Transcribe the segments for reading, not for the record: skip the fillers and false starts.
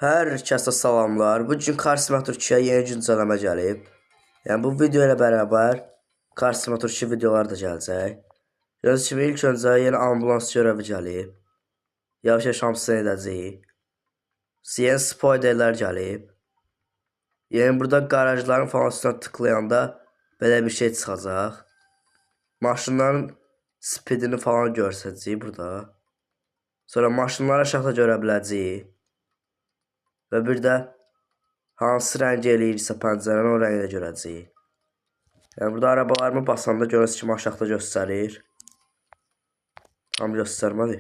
Hər kəsə salamlar. Bu gün Car Türkiyə yeni güncəlləmə gəlib. Yəni bu video ilə bərabər Car Türkiyə videolar da gələcək. Gördüyünüz kimi ilk öncə yeni ambulans görəvi gəlib. Yavaş-yavaş hamısını edəcəyik. Yeni spoilerlər gəlib. Yəni burada qarajların falan üstünə tıklayanda belə bir şey çıxacaq. Maşınların speedini falan görsəcəyik burada. Sonra maşınları aşağıda görə biləcəyik. Və bir də hansı rəng eləyirsə pəncərəni o rəngdə görəcəyik. Yəni burada arabalarımı basanda görürsünüz ki, aşağıda göstərir. Tam göstərmədi.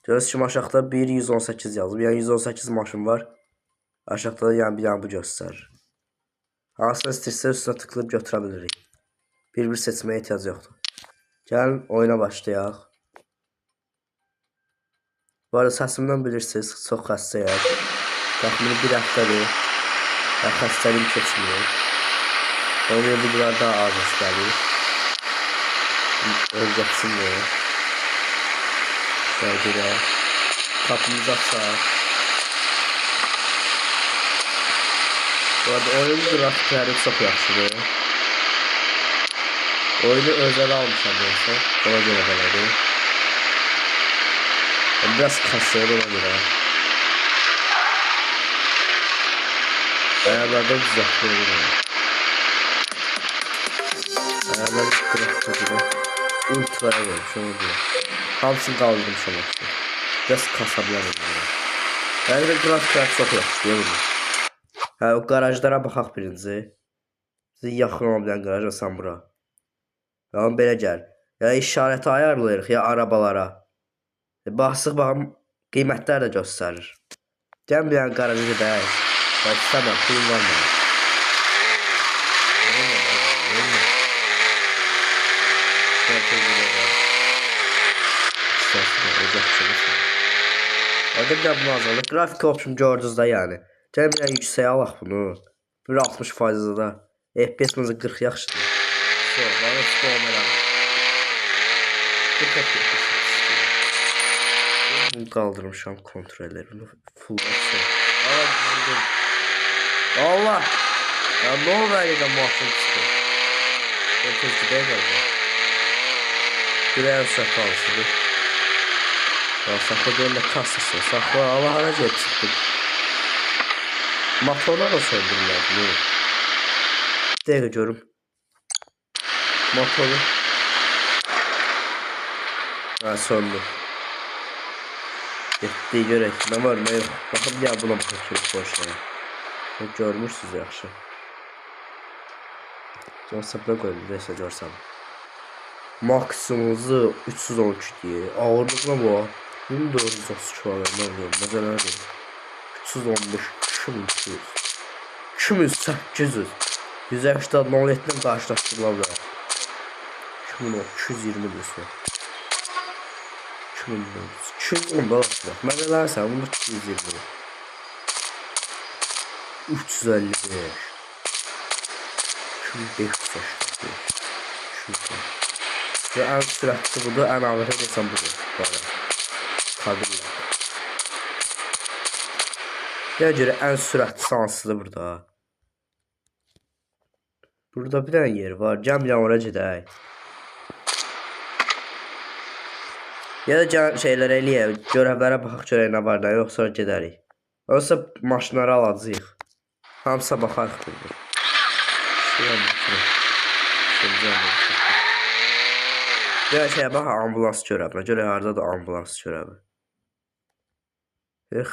Görürsünüz ki, aşağıda 118 yazıb. Yəni 118 maşın var. Aşağıda yəni bir bu göstərir. Hansını istəyirsə üstünə tıklayıb götürə bilirik. Bir seçməyə ehtiyac yoxdur. Gəlin oyuna başlayaq. Bu arada səsimdən bilirsiniz, çox xəstəyəm. Təxmini bir həftədir. Və xəstəliğim keçmir. Onun videolar daha az gəlir. Ölgətsindir. Şöyle görək. Kapımızı açaq. Bu arada oyun grafikləri çox yaxşıdır. Oyunu özel almışam neyse. Ona göre belədir. Biraz kasıyor ona göre. Ayarlardan düzeltmeyi. Ayarlar grafikleri ultra'ya gelmiş onu diyor. Hamsını kaldırdım sana. Biraz kasabilirim. Yani de grafikler çok yaxşı. Ha, o garajlara baxaq birinci. Sizi yaxın ola bilən garaj olsan bura. Tamam belə gəl. Ya işarəti ayarlayırıq ya arabalara. Basıq baxım qiymətlər də göstərir. Gəlin bir dənə qaraja gedək. Bax istəmirəm, pulum var mənim. Orada bir də bunu azalıq. Grafik option gördünüz də yəni. Gəlin bir dənə yüksəyə alaq bunu. 1.60% da. FPS məncə 40 yaxşıdır. Bana çıkı olmadan. Bunu kaldırmışam kontrolleri. Bunu full açsam. Allah! Ya ne oldu ayıdan muhakkak çıkıyor. Ben tezgideye geldim. Güreyen saklı alsın. Ya saklı değil de kasası. Saklı Allah'a da cep çıktım. Motorla da söndürürler. Bir dakika görüm. Motoru. Ha söndü. Getdi görək. Nə var nə yox. Baxın ya buna baxın boşlara. Görmürsünüz yaxşı. Görsə bura qoyum. Neysə görsəm. Maksimimuzu 312 deyir. Ağırlığına bu. 1432 var. Nə oluyor? Məzələr deyir. 315. 2200. 2800. 180 maliyetinden karşılaştırıla bilər. 220 diyorsun. 210 da var. Məzələr sən bunu 220. 355. 2585. Ve en sürətli budur, en ağır desem budur. Böyle. Kabirlər. Nəyə görə en sürətli sansıdır burada. Burada bir tane yer var. Cəm yamura gedək. Ya da şeylər eləyək. Görevlərə baxaq görək nə var nə yox. Sonra gedərik. Olsa maşınları alacağıq. Hamısa baxarıq burada. Ya şeyə bax ambulans görəvinə. Görək harada da ambulans görəvi.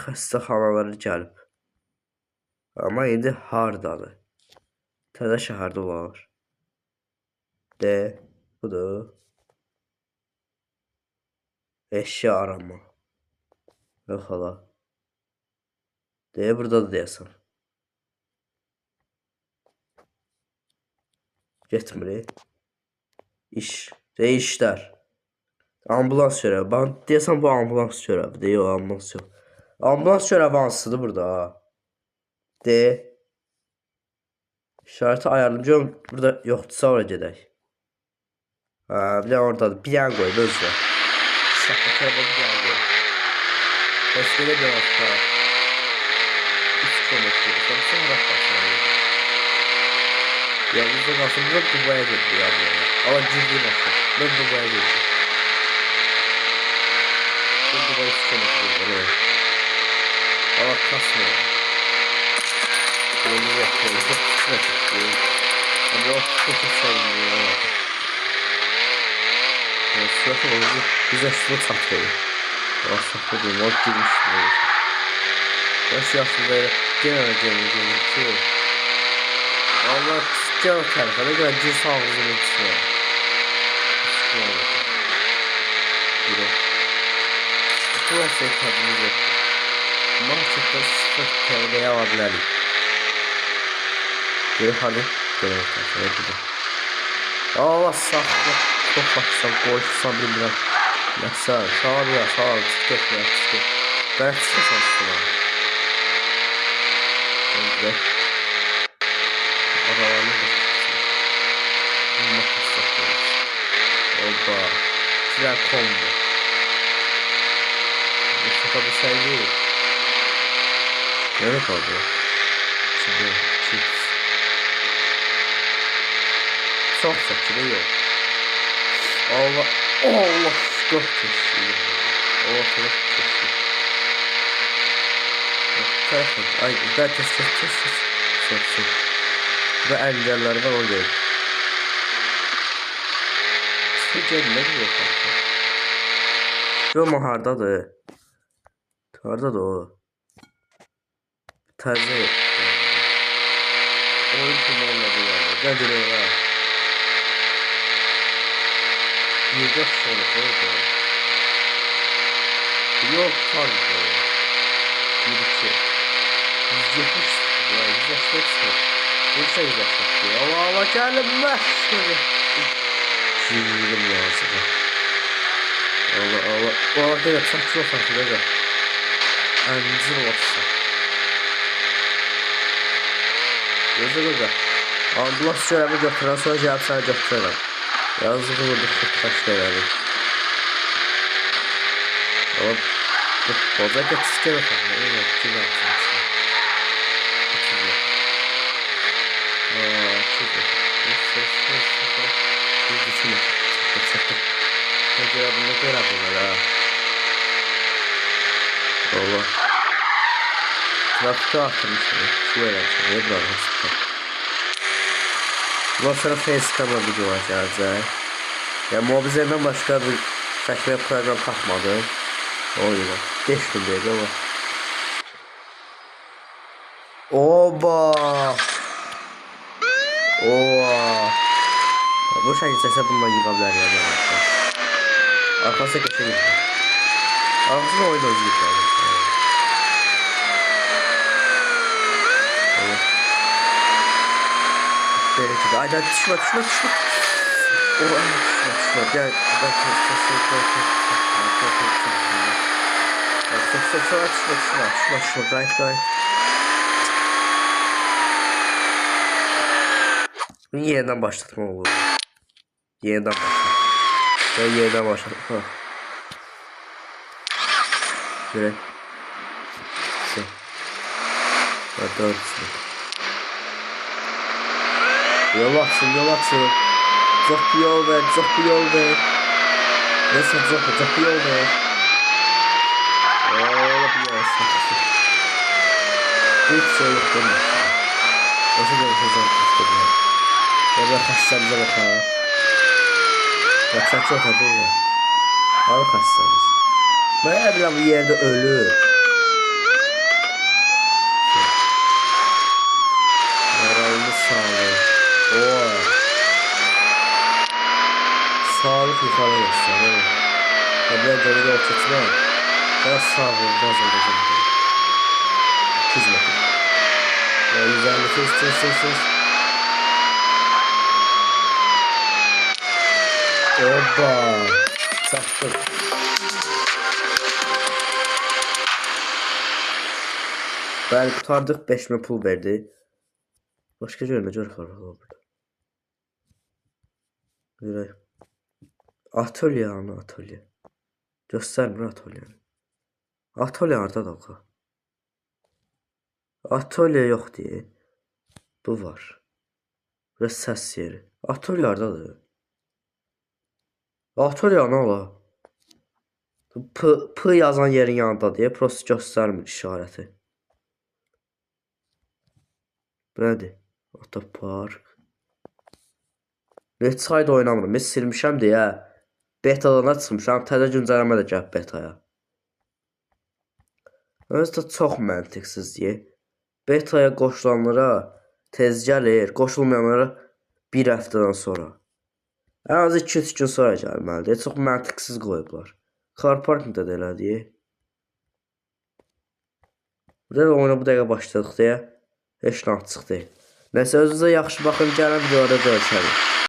Xəstəxanaları gəlib. Amma indi hardadır? Təzə şəhərdə olar. Budur. Eşya arama. Yox hala. Burada da deyəsən. Getmir. İş. İşlər. Ambulans görəvi. Ben deyəsən bu ambulans görəvi. Yox ambulans yox. Ambulans görəvi hansıdır burada? İşareti ayarlayacağım. Burada yoktu, sonra gedək. Bir de oradadır. Bir yan koy özlə. Saklı tarafa bir yan koy. Başka da bir hafta. olmak istiyorsan sonra kalsın. Ya bizde kalsın da Dubai'ye gitti ya bu. Ama ciddi bakın. Ben Dubai'ye gitti. Ben Dubai'ye çıkamak istiyorum. Ama kasmıyor. Bunu yapıyoruz. Çok kısmet istiyorum. Ama o çok sevmiyor. Sürekli olunca güzel şunu satıyor. Aslında bu mod girmiş böyle. Nasıl yapsın böyle genel şey. Allah genel tarafa da göre cins ağzını tutuyor. Böyle. Bu şey tadını yok. Markette 0 TL'ye alabilirim. Böyle hadi. Genel tarafa da. Allah saklı. Çok baksan koşsan bilmem. Ya sağ ol ya sağ ol. Çıkıp ya çıkıp. Ben çıkıp aslında. Önce. Aralarını da makas yapıyoruz. Oba. Silah combo. Bu şaka bir şey değil. Nerede kaldı? Şimdi chips. Çok saçma yok. Allah. Allah. Çok keşke. Allah çok keşke. Telefon. Ay bir daha kes. Ve engeller var orada. Sıcak ne diyor kanka? Roma hardadır. Hardadır o. Taze. Oyun kullanmadı yani. Nedir o ha? Yiyecek sonra orada. Yok tarzı. 1-2. 170. Ya 180. Bir şey yapıyor. Allah gelme. Şiirim lazım. Allah. O kadar saçma farklı da. Anzır olsa. Yazılı da. Ambulans şöyle götüren sonra cevap sana götüren. Yazılı vurduk kaç kere. Ama boza geçişte bakalım. Evet, kim yaptın? Ne kadar bunlar ha. Allah. Trafikte atmışlar. Şu öğrenci. Ne bırakmışlar. Bu sonra facecam'a video açacağız. Ya Mobizen'den başka bir çəkmə program tapmadım. O yüzden 5 gün deyəcək ama. Oba! Oha! Bu şəkil çəksə bundan yığa bilər ya. Arkası keçə gidiyor. Arkasında oyun özgürlükler. Belki de. Ayda düşme. Oha düşme. Gel. Düşme. Gayet. Yeniden başlatma olur. Yeniden başlat. Ha. Şöyle. Hadi. Yol atsın. Çok yol ver. Neyse çok yol ver. Hiç şey yok değil mi? Nasıl görüşeceğim kuşları? Ya da kaçsamıza bakalım. Baksak çok tadı var. Al kaçsamız. Baya bile bu yerde ölü. Moralini sağlığı. Ooo. Sağlık yukarı göster. Tabiye göre de oturtma. Biraz sağlığı bozulacağım. 200 metre. Ya 150 kes. Oba. Sattık. Ben kurtardık 5 pul verdi. Başka görme var burada. Böyle atölye. Göstermir atölye. Atölye harda da oku. Atölye yox deyə. Bu var. Burası səs yeri. Atölye hardadır? Atölye nə ola? P yazan yerin yanında deyə prosta göstərmir işarəti. Bu nədir? Otopark. Neçə ayda oynamıram. Heç silmişəm deyə. Betadan çıxmışam. Təzə güncəlləmə də gəlib betaya. Özü çox məntiqsizdir. Betaya qoşulanlara tez gəlir, qoşulmayanlara bir həftədən sonra. Ən az 2-3 gün sonra gəlməlidir. Çox məntiqsiz qoyublar. Car parkingdə də elədir. Burada oyuna bu dəqiqə başladıq deyə heç nə açıq deyil. Nəsə özünüzə yaxşı baxın, gəlin videoda görüşərik.